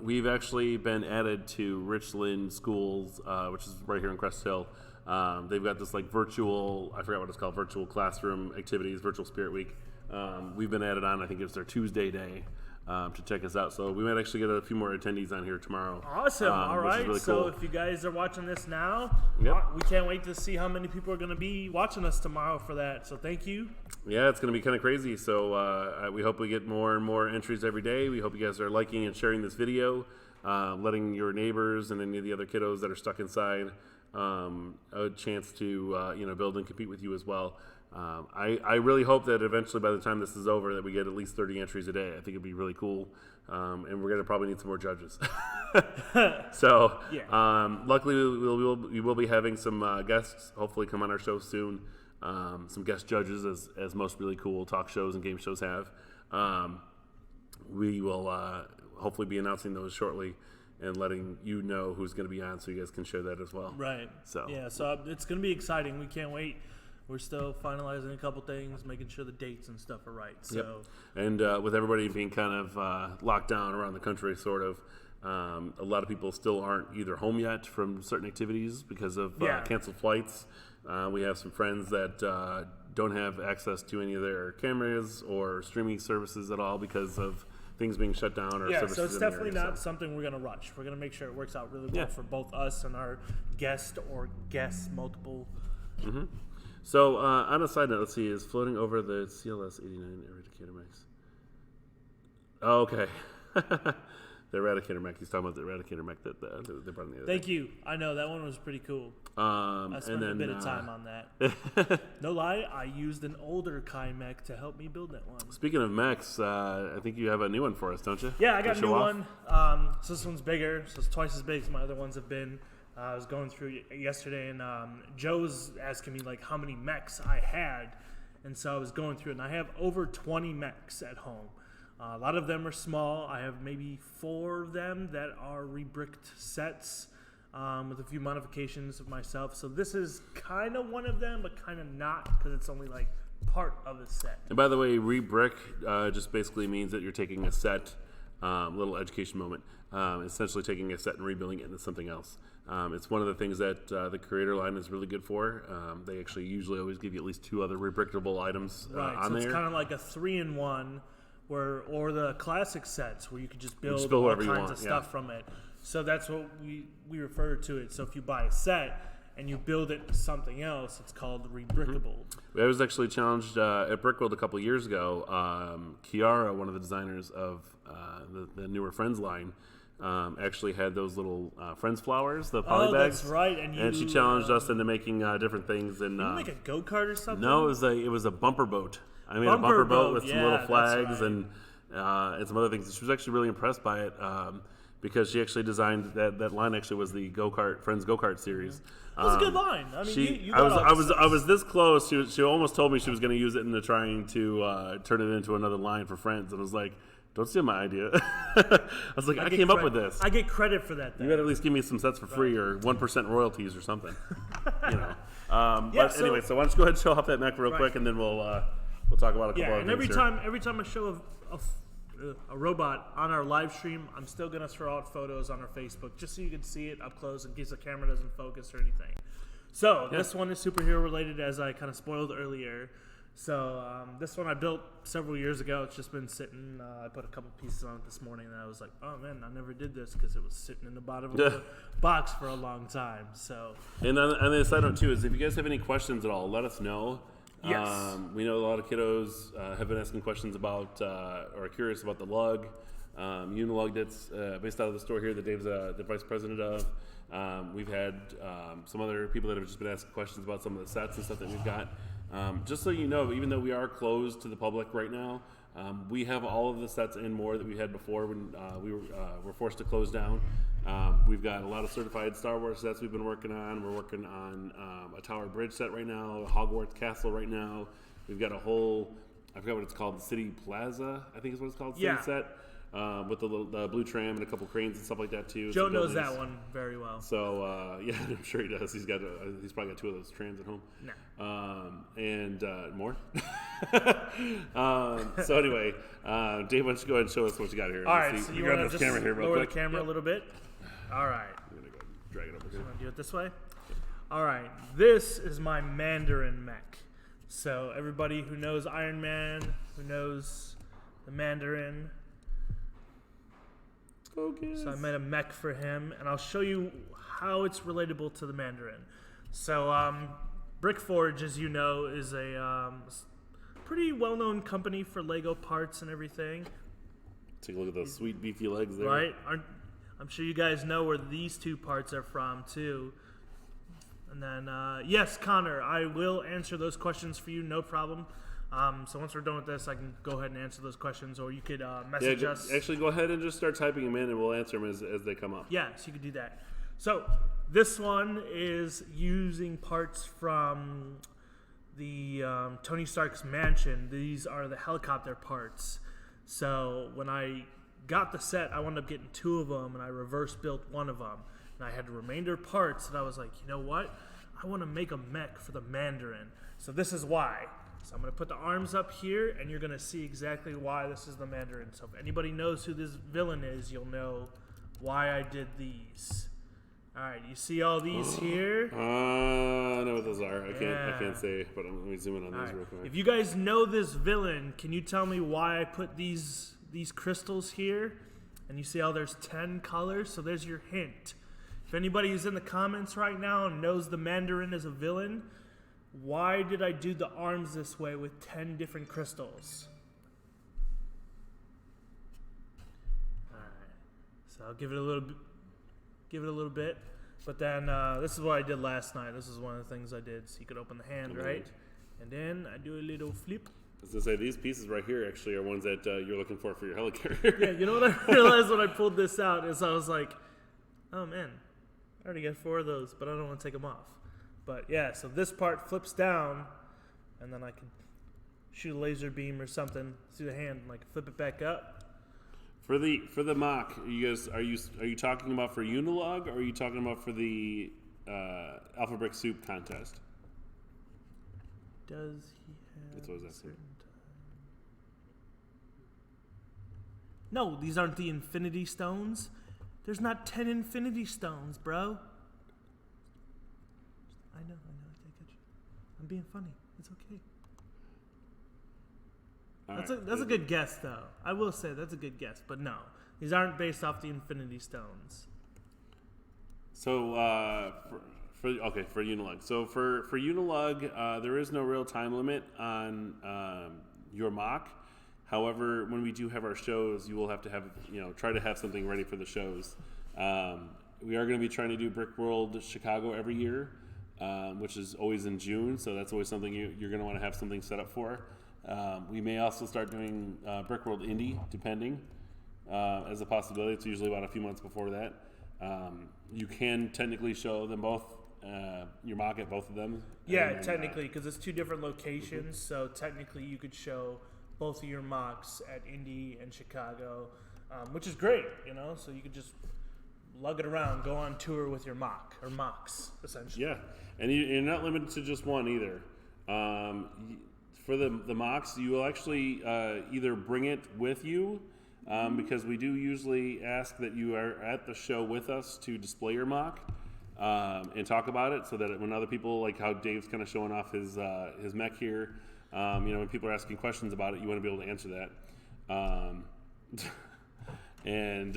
We've actually been added to Richland Schools, which is right here in Crest Hill. They've got this like virtual, I forgot what it's called, virtual classroom activities, virtual spirit week. We've been added on, I think it's their Tuesday day, to check us out. So we might actually get a few more attendees on here tomorrow. Awesome. All right. Really so cool. If you guys are watching this now, Yep. we can't wait to see how many people are going to be watching us tomorrow for that. So thank you. Yeah, it's going to be kind of crazy. So we hope we get more and more entries every day. We hope you guys are liking and sharing this video, letting your neighbors and any of the other kiddos that are stuck inside a chance to build and compete with you as well. I really hope that eventually by the time this is over that we get at least 30 entries a day. I think it'd be really cool. And we're going to probably need some more judges. So luckily we will be having some guests hopefully come on our show soon. Some guest judges as most really cool talk shows and game shows have. We will hopefully be announcing those shortly and letting you know who's going to be on so you guys can share that as well. Right. So it's going to be exciting. We can't wait. We're still finalizing a couple things, making sure the dates and stuff are right. So, And with everybody being kind of locked down around the country, sort of, a lot of people still aren't either home yet from certain activities because of canceled flights. We have some friends that don't have access to any of their cameras or streaming services at all because of things being shut down or services. So it's definitely not something we're going to rush. We're going to make sure it works out really well for both us and our guest or guests multiple. So on a side note, let's see, is floating over the CLS 89 Eradicator mix. Oh, okay. The Eradicator mech. He's talking about the Eradicator mech that they brought in the other Thank you. I know that one was pretty cool. I spent a bit of time on that. No lie, I used an older Kai mech to help me build that one. Speaking of mechs, I think you have a new one for us, don't you? Yeah, I got a new one. So this one's bigger, so it's twice as big as my other ones have been. I was going through yesterday, and Joe was asking me like how many mechs I had, and so I was going through it, and I have over 20 mechs at home. A lot of them are small. I have maybe 4 of them that are re-bricked sets with a few modifications of myself. So this is kind of one of them, but kind of not because it's only like part of a set. And by the way, re-brick just basically means that you're taking a set, little education moment, essentially taking a set and rebuilding it into something else. It's one of the things that the creator line is really good for. They actually usually always give you at least 2 other re-brickable items on there. It's kind of like a 3-in-1. Or the classic sets where you could just build all kinds of stuff from it. So that's what we refer to it. So if you buy a set and you build it into something else, it's called re-brickable. I was actually challenged at Brickworld a couple years ago. Kiara, one of the designers of the newer Friends line, actually had those little Friends flowers, the poly bags. That's right. And she challenged us into making different things. And did you make a go-kart or something? No, it was a bumper boat. I made a bumper boat with some little flags and some other things. She was actually really impressed by it because she actually designed that line. Actually, was the Friends go-kart series. It was a good line. I mean, I was this close. She almost told me she was going to use it into trying to turn it into another line for Friends, and I was like, "Don't steal my idea." I was like, I came up with this. I get credit for that. You got to at least give me some sets for free or 1% royalties or something. But anyway, so why don't you go ahead and show off that mech real quick, and then we'll talk about a couple other things. Every time I show a robot on our live stream, I'm still gonna throw out photos on our Facebook just so you can see it up close in case the camera doesn't focus or anything. So this one is superhero related, as I kind of spoiled earlier. So this one I built several years ago. It's just been sitting. I put a couple pieces on it this morning, and I was like, "Oh man, I never did this because it was sitting in the bottom of the box for a long time." So, and on the side note too is if you guys have any questions at all, let us know. Yes. We know a lot of kiddos have been asking questions about or are curious about the lug. Unilug that's based out of the store here that Dave's the vice president of. We've had some other people that have just been asking questions about some of the sets and stuff that we've got. Just so you know, even though we are closed to the public right now, we have all of the sets and more that we had before when we were forced to close down. We've got a lot of certified Star Wars sets we've been working on. We're working on a Tower Bridge set right now, a Hogwarts Castle right now. We've got a whole, I forgot what it's called, the City Plaza, I think is what it's called, Yeah. set. With the blue tram and a couple cranes and stuff like that too. Joe Some knows buildings. that one very well. So yeah, I'm sure he does. He's probably got 2 of those trams at home. No. And more. So anyway, Dave, why don't you go ahead and show us what you got here? All right, so you want to just camera here real lower quick. the camera a little bit? All right. I'm gonna go drag it over here. Want to do it this way? All right. This is my Mandarin mech. So everybody who knows Iron Man, who knows the Mandarin. Focus. So I made a mech for him, and I'll show you how it's relatable to the Mandarin. So Brickforge, as you know, is a pretty well-known company for Lego parts and everything. Take a look at those sweet beefy legs there. Right? I'm sure you guys know where these 2 parts are from, too. And then, yes, Connor, I will answer those questions for you, no problem. So once we're done with this, I can go ahead and answer those questions, or you could message us. Actually, go ahead and just start typing them in, and we'll answer them as they come up. Yes, you could do that. So this one is using parts from the Tony Stark's mansion. These are the helicopter parts. So when I got the set, I wound up getting 2 of them, and I reverse built one of them. And I had the remainder parts, and I was like, you know what? I want to make a mech for the Mandarin. So this is why. So I'm going to put the arms up here, and you're going to see exactly why this is the Mandarin. So if anybody knows who this villain is, you'll know why I did these. All right, you see all these here? I know what those are. I can't say, but let me zoom in on these real quick. If you guys know this villain, can you tell me why I put these crystals here? And you see how there's 10 colors? So there's your hint. If anybody who's in the comments right now and knows the Mandarin is a villain, why did I do the arms this way with 10 different crystals? All right, so I'll give it a little bit, but then this is what I did last night. This is one of the things I did. So you could open the hand, right? And then I do a little flip. I was gonna say these pieces right here actually are ones that you're looking for your helicarrier. Yeah, you know what I realized when I pulled this out is I was like, oh man, I already got 4 of those, but I don't want to take them off. But yeah, so this part flips down, and then I can shoot a laser beam or something through the hand, and I can flip it back up. For the mock, you guys are you talking about for Unilog, or are you talking about for the Alpha Brick Soup contest? Does he have That's what I was a asking. certain time? No, these aren't the Infinity Stones. There's not 10 Infinity Stones, bro. I know, I get you. I'm being funny. It's okay. That's a good guess, though. I will say that's a good guess, but no, these aren't based off the Infinity Stones. So for Unilug. So for Unilug, there is no real time limit on your mock. However, when we do have our shows, you will have to have try to have something ready for the shows. We are going to be trying to do Brick World Chicago every year, which is always in June. So that's always something you're going to want to have something set up for. We may also start doing Brick World Indy, depending, as a possibility. It's usually about a few months before that. You can technically show them both, your mock at both of them. Yeah, and, technically, because it's 2 different locations. So technically, you could show both of your mocks at Indy and Chicago, which is great, So you could just lug it around, go on tour with your mock or mocks, essentially. Yeah, and you're not limited to just one either. For the mocks, you will actually either bring it with you, because we do usually ask that you are at the show with us to display your mock and talk about it, so that when other people, like how Dave's kind of showing off his mech here, when people are asking questions about it, you want to be able to answer that. And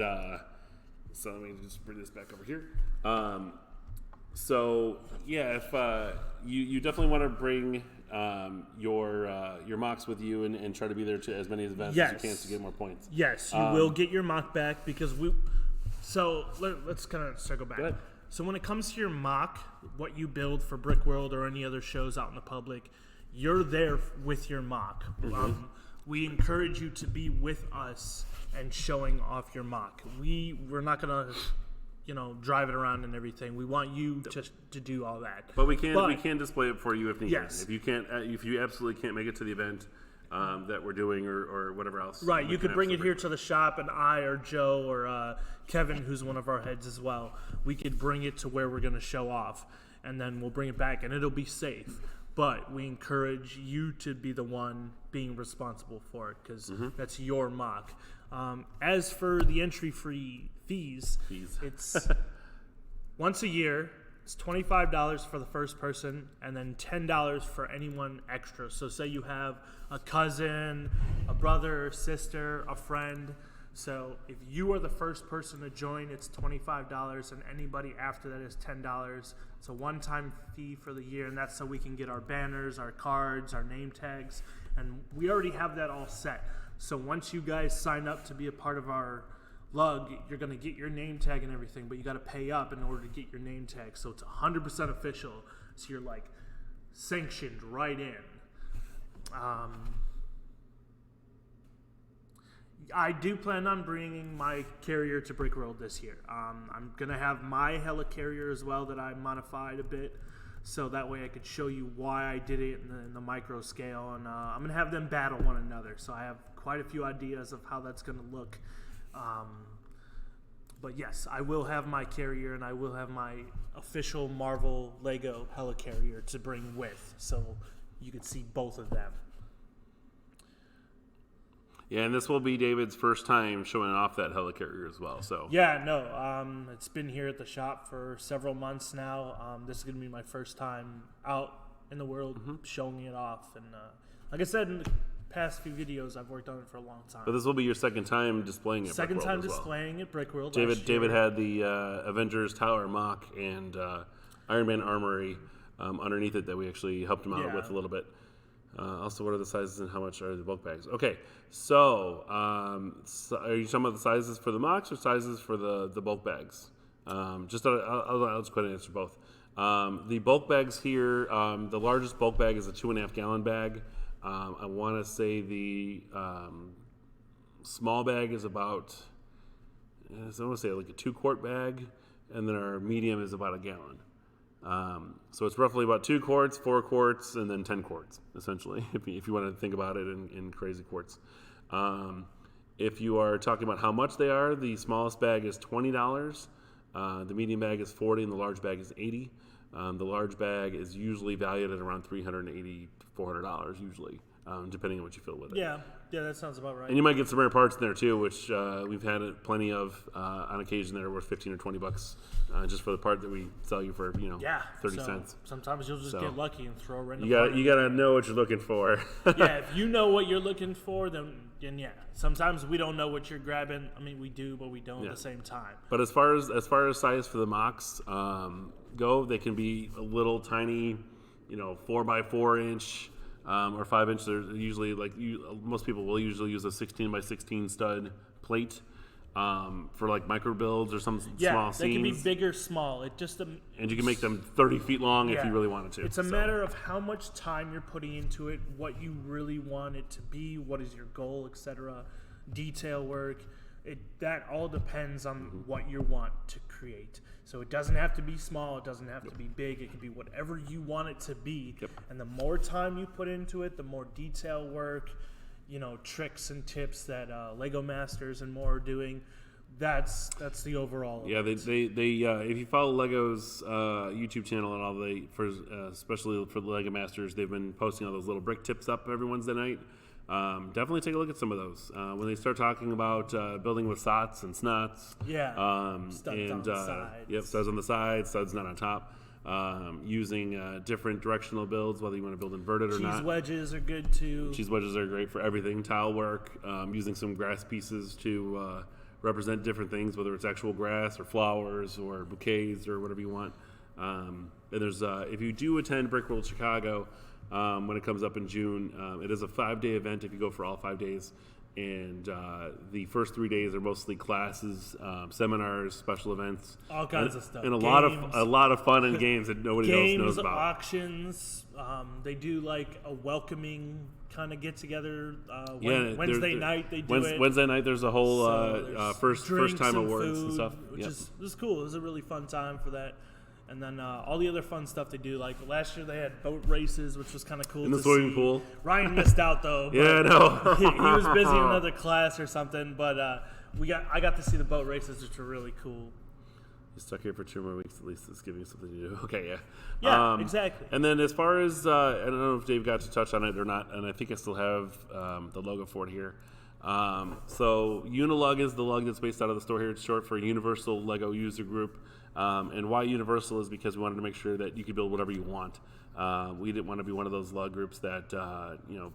so let me just bring this back over here. So yeah, if you definitely want to bring your mocks with you and try to be there to as many events Yes. as you can to get more points. Yes, you will get your mock back because we. So let's kind of circle back. Go ahead. So when it comes to your mock, what you build for Brick World or any other shows out in the public, you're there with your mock. We encourage you to be with us and showing off your mock. We're not gonna, drive it around and everything. We want you to do all that. But we can display it for you if needed. Yes. If you absolutely can't make it to the event that we're doing or whatever else. Right, you could bring it here to the shop, and I or Joe or Kevin, who's one of our heads as well, we could bring it to where we're going to show off, and then we'll bring it back, and it'll be safe. But we encourage you to be the one being responsible for it, because that's your mock. As for the entry-free fees, it's once a year. It's $25 for the first person, and then $10 for anyone extra. So say you have a cousin, a brother, sister, a friend. So if you are the first person to join, it's $25, and anybody after that is $10. It's a one-time fee for the year, and that's so we can get our banners, our cards, our name tags, and we already have that all set. So once you guys sign up to be a part of our lug, you're going to get your name tag and everything, but you got to pay up in order to get your name tag. So it's 100% official. So you're like sanctioned right in. I do plan on bringing my carrier to Brick World this year. I'm going to have my helicarrier as well that I modified a bit. So that way I could show you why I did it in the micro scale. And I'm going to have them battle one another. So I have quite a few ideas of how that's going to look. But yes, I will have my carrier, and I will have my official Marvel Lego helicarrier to bring with, so you can see both of them. Yeah, and this will be David's first time showing off that helicarrier as well. So yeah, no, it's been here at the shop for several months now. This is gonna be my first time out in the world showing it off, and like I said in the past few videos, I've worked on it for a long time. But this will be your second time displaying it. Second time as well. displaying at Brick World. David had the Avengers Tower mock and Iron Man Armory underneath it that we actually helped him out with a little bit. Also, what are the sizes and how much are the bulk bags? Okay, so are you talking about the sizes for the mocks or sizes for the bulk bags? I'll just go ahead and answer both. The bulk bags here, the largest bulk bag is a 2.5 gallon bag. I want to say the small bag is about, I want to say like a 2-quart bag, and then our medium is about a gallon. So it's roughly about 2 quarts, 4 quarts, and then 10 quarts, essentially, if you want to think about it in crazy quarts. If you are talking about how much they are, the smallest bag is $20, the medium bag is $40, and the large bag is $80. The large bag is usually valued at around $380, $400 usually, depending on what you fill with it. Yeah, that sounds about right. And you might get some rare parts in there too, which we've had plenty of on occasion that are worth $15 or $20 just for the part that we sell you for 30 cents. Sometimes you'll just get lucky and throw a random. You gotta know what you're looking for. Yeah, if you know what you're looking for, then yeah. Sometimes we don't know what you're grabbing. I mean, we do, but we don't at the same time. But as far as size for the mocks go, they can be a little tiny, 4x4 inch. Or 5 inch. They're usually most people will usually use a 16 by 16 stud plate for like micro builds or some small scenes. They can be big or small. It just and you can make them 30 feet long if you really wanted to. It's a matter of how much time you're putting into it, what you really want it to be, what is your goal, etc. Detail work. That all depends on what you want to create. So it doesn't have to be small. It doesn't have to be big. It can be whatever you want it to be. Yep. And the more time you put into it, the more detail work, tricks and tips that Lego Masters and more are doing. That's the overall. Yeah, they if you follow Lego's YouTube channel and all especially for the Lego Masters, they've been posting all those little brick tips up every Wednesday night. Definitely take a look at some of those. When they start talking about building with sots and snots. Yeah. Studs on the sides. Yep, studs on the sides, studs not on top. Using different directional builds, whether you want to build inverted or not. Cheese wedges are good too. Cheese wedges are great for everything. Tile work, using some grass pieces to represent different things, whether it's actual grass or flowers or bouquets or whatever you want. And there's if you do attend Brick World Chicago, when it comes up in June. It is a 5-day event if you go for all 5 days. And the first 3 days are mostly classes, seminars, special events, all kinds of stuff, and a games. lot of fun and games that nobody else knows about. Auctions. They do like a welcoming kind of get together. Wednesday night they do it. Wednesday night there's a whole there's first time and awards food, and stuff. which is cool. It was a really fun time for that. And then all the other fun stuff they do, like last year they had boat races, which was kind of cool. In the to swimming see. pool. Ryan missed out though. Yeah, no. he was busy in another class or something. But I got to see the boat races, which were really cool. You're stuck here for 2 more weeks at least. It's giving you something to do. Okay, yeah. Yeah, exactly. And then as far as I don't know if Dave got to touch on it or not, and I think I still have the logo for it here. So Unilug is the lug that's based out of the store here. It's short for Universal Lego User Group. And why Universal is because we wanted to make sure that you could build whatever you want. We didn't want to be one of those lug groups that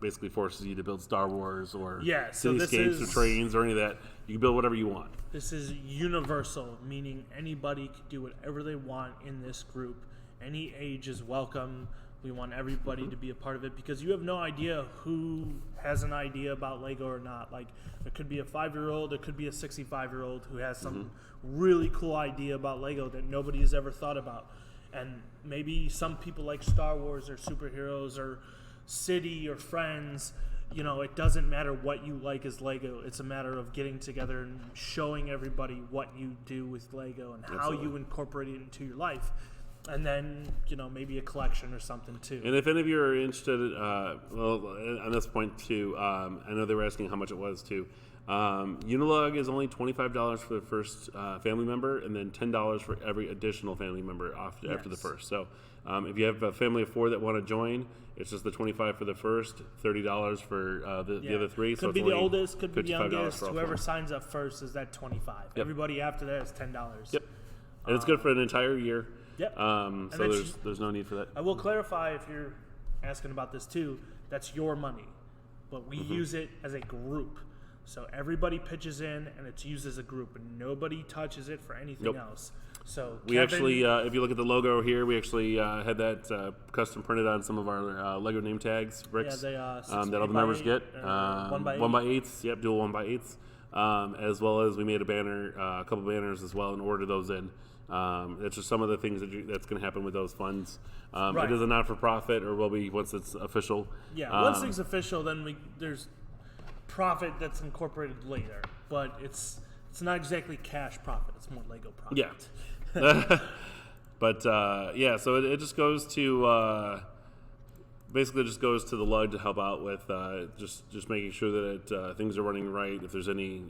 basically forces you to build Star Wars or cityscapes or trains or any of that. You can build whatever you want. This is universal, meaning anybody can do whatever they want in this group. Any age is welcome. We want everybody to be a part of it because you have no idea who has an idea about Lego or not. Like, there could be a 5-year-old, there could be a 65-year-old who has some really cool idea about Lego that nobody has ever thought about. And maybe some people like Star Wars or superheroes or City or Friends. You know, it doesn't matter what you like as Lego. It's a matter of getting together and showing everybody what you do with Lego and how you incorporate it into your life. And then, maybe a collection or something too. And if any of you are interested, on this point too, I know they were asking how much it was too. Unilug is only $25 for the first family member, and then $10 for every additional family member after the first. So if you have a family of 4 that want to join, it's just the $25 for the first, $30 for the other 3. Could be the oldest, could be the youngest. For whoever signs up first is that $25. Yep. Everybody after that is $10. Yep. And it's good for an entire year. Yep. So there's no need for that. I will clarify if you're asking about this too. That's your money, but we use it as a group. So everybody pitches in, and it's used as a group, and nobody touches it for anything else. So we actually, if you look at the logo here, we actually had that custom printed on some of our Lego name tags, bricks, that all the members get. 1x8s, yep, dual 1x8s, as well as we made a banner, a couple banners as well, and ordered those in. It's just some of the things that's going to happen with those funds. It is a not-for-profit, or will be once it's official. Yeah, once it's official, then there's profit that's incorporated later, but it's not exactly cash profit. It's more Lego profit. Yeah. But so it just goes to basically just goes to the lug to help out with just making sure that things are running right. If there's any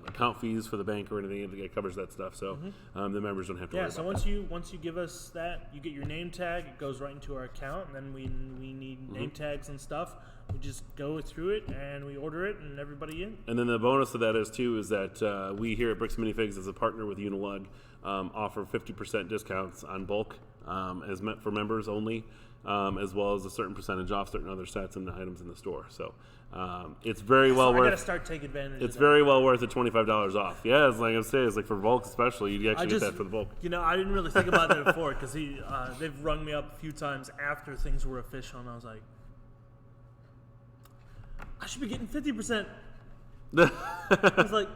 account fees for the bank or anything, it covers that stuff. So the members don't have to worry about that. Once you give us that, you get your name tag. It goes right into our account, and then we need name tags and stuff. We just go through it and we order it, and everybody in. And then the bonus of that is that we here at Bricks Minifigs, as a partner with Unilug, offer 50% discounts on bulk as meant for members only, as well as a certain percentage off certain other sets and items in the store. So it's very well worth. I gotta start taking advantage. It's very well worth the $25 off. Yeah, it's like I'm saying, it's like for bulk especially, you actually get that for the bulk. I didn't really think about that before because they've rung me up a few times after things were official, and I was like, I should be getting 50%. I was like,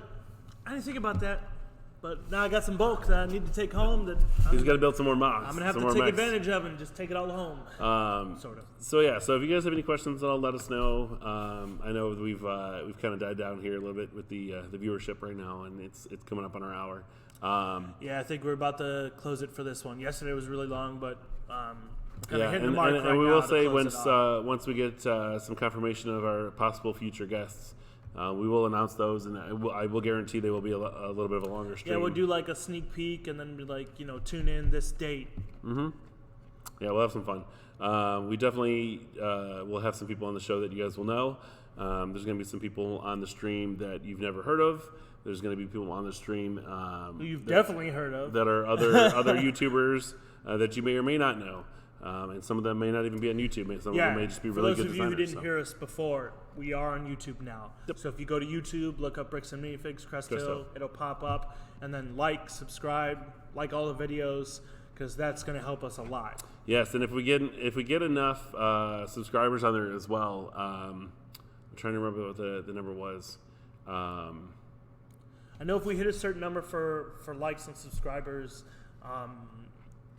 I didn't think about that. But now I got some bulk that I need to take home. He's got to build some more mocks. I'm going to have to take advantage of it and just take it all home. Sort of. So if you guys have any questions at all, let us know. I know we've kind of died down here a little bit with the viewership right now, and it's coming up on our hour. I think we're about to close it for this one. Yesterday was really long, but and we will say once we get some confirmation of our possible future guests, we will announce those, and I will guarantee they will be a little bit of a longer stream. Yeah, we'll do like a sneak peek, and then be like, tune in this date. Mm-hmm. Yeah, we'll have some fun. We definitely will have some people on the show that you guys will know. There's going to be some people on the stream that you've never heard of. There's going to be people on the stream you've definitely heard of that are other YouTubers that you may or may not know. And some of them may not even be on YouTube. Some of them may just be really good designers. For those of you who didn't hear us before, we are on YouTube now. Yep. So if you go to YouTube, look up Bricks and Minifigs, Crest Hill, it'll pop up. And then subscribe, like all the videos. because that's going to help us a lot. Yes, and if we get enough subscribers on there as well, I'm trying to remember what the number was. I know if we hit a certain number for likes and subscribers,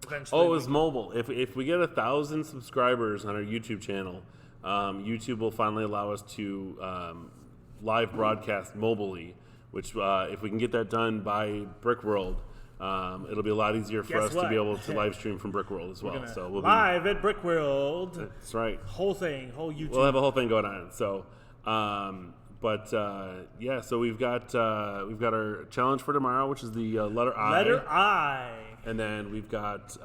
eventually. Oh, it was mobile. If we get 1,000 subscribers on our YouTube channel, YouTube will finally allow us to live broadcast mobilely. Which, if we can get that done by Brickworld, it'll be a lot easier for us to be able to live stream from Brickworld as well. So we'll live at Brickworld. That's right. Whole YouTube. We'll have a whole thing going on. So, so we've got our challenge for tomorrow, which is the letter I. Letter I. And then we've got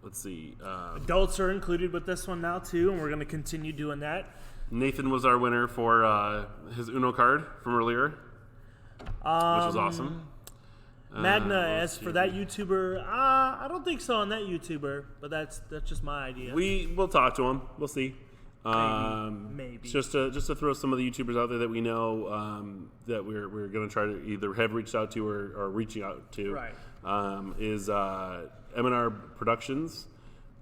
let's see. Adults are included with this one now too, and we're going to continue doing that. Nathan was our winner for his Uno card from earlier, which was awesome. Magna, as for that YouTuber, I don't think so on that YouTuber, but that's just my idea. We'll talk to him. We'll see. Maybe. Just to throw some of the YouTubers out there that we know that we're going to try to either have reached out to or reaching out to. Right. Is M&R Productions.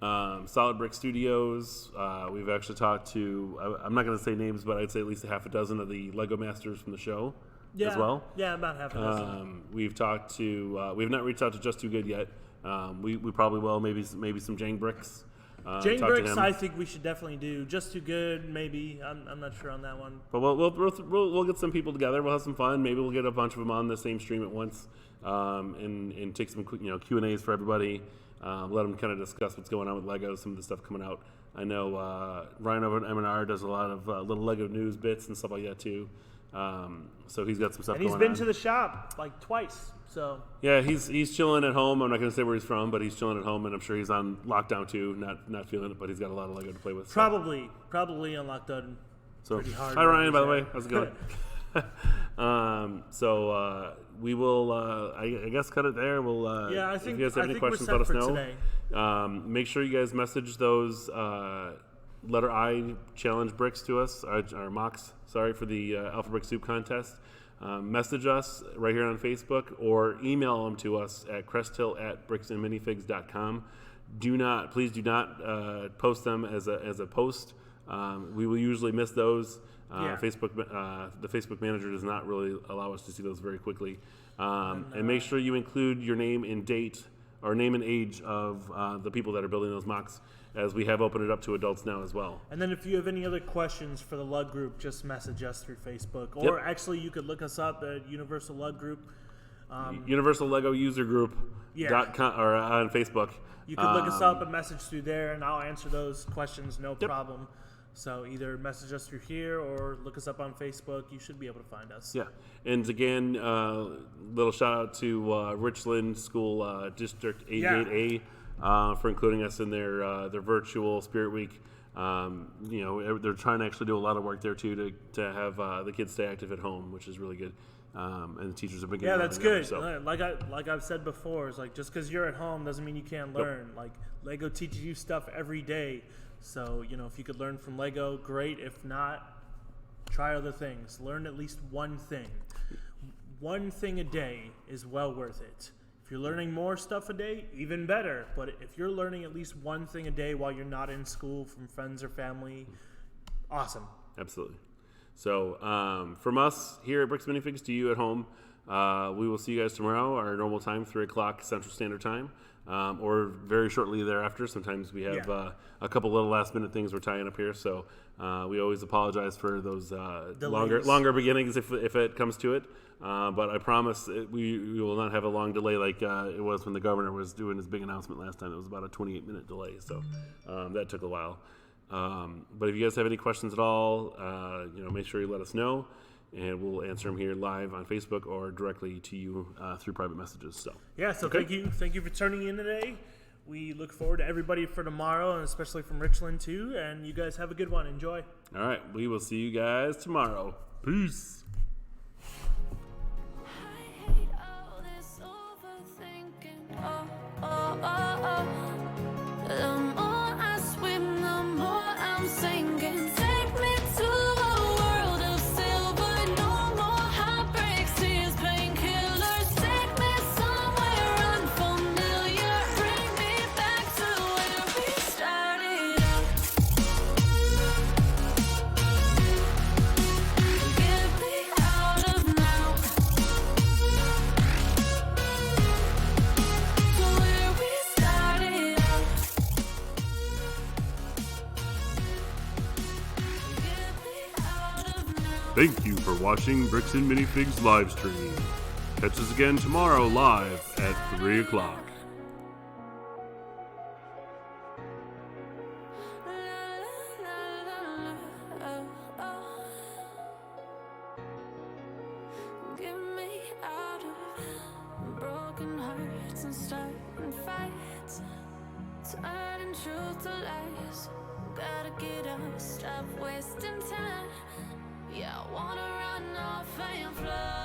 Solid Brick Studios. We've actually talked to, I'm not going to say names, but I'd say at least a half a dozen of the Lego Masters from the show as well. Yeah, about half a dozen. We've talked to, we've not reached out to Just Too Good yet. We probably will, maybe some Jang Bricks. Jang Bricks, I think we should definitely do. Just Too Good, maybe. I'm not sure on that one. But we'll get some people together. We'll have some fun. Maybe we'll get a bunch of them on the same stream at once, and take some quick, Q&As for everybody. Let them kind of discuss what's going on with Lego, some of the stuff coming out. I know Ryan over at M&R does a lot of little Lego news bits and stuff like that too. So he's got some stuff going on. And he's been to the shop like twice. So yeah, he's chilling at home. I'm not going to say where he's from, but he's chilling at home, and I'm sure he's on lockdown too, not feeling it, but he's got a lot of Lego to play with. So. Probably on lockdown. So pretty hard. Hi Ryan, by the way, how's it going? We will, I guess, cut it there. We'll, I think, if you guys have any questions, let us know. Make sure you guys message those letter I challenge bricks to us, our mocks, for the Alpha Brick Soup contest. Message us right here on Facebook or email them to us at cresthill@bricksandminifigs.com. Please do not post them as a post. We will usually miss those. Facebook, the Facebook manager does not really allow us to see those very quickly. And make sure you include your name and date or name and age of the people that are building those mocks, as we have opened it up to adults now as well. And then if you have any other questions for the Lug Group, just message us through Facebook. Or actually, you could look us up at Universal Lug Group. Universal Lego User Group .com, or on Facebook. You could look us up and message through there, and I'll answer those questions, no problem. So either message us through here or look us up on Facebook. You should be able to find us. Yeah. And again, little shout out to Richland School District 88A for including us in their virtual Spirit Week. They're trying to actually do a lot of work there too to have the kids stay active at home, which is really good. And the teachers have been getting that's good. So. Like I've said before, it's like just because you're at home doesn't mean you can't learn. Like Lego teaches you stuff every day. So, if you could learn from Lego, great. If not, try other things. Learn at least one thing. One thing a day is well worth it. If you're learning more stuff a day, even better. But if you're learning at least one thing a day while you're not in school from friends or family, awesome. Absolutely. So, from us here at Bricks Minifigs to you at home, we will see you guys tomorrow, our normal time, 3 o'clock Central Standard Time. Or very shortly thereafter. Sometimes we have a couple little last-minute things we're tying up here, so we always apologize for those longer beginnings if it comes to it. But I promise we will not have a long delay like it was when the governor was doing his big announcement last time. It was about a 28-minute delay, so that took a while. But if you guys have any questions at all, make sure you let us know. And we'll answer them here live on Facebook or directly to you through private messages. So Thank you for tuning in today. We look forward to everybody for tomorrow, and especially from Richland too. And you guys have a good one. Enjoy. All right, we will see you guys tomorrow. Peace. I hate all this overthinking. The more I swim, the more I'm sinking. Take me to a world of silver. No more heartbreaks, tears, painkillers. Take me somewhere unfamiliar. Thank you for watching Bricks and Minifigs live stream. Catch us again tomorrow live at 3 o'clock. Get me out of broken hearts and starting fights, turning truth to lies. Gotta get up, stop wasting time. Yeah, I wanna run off and fly.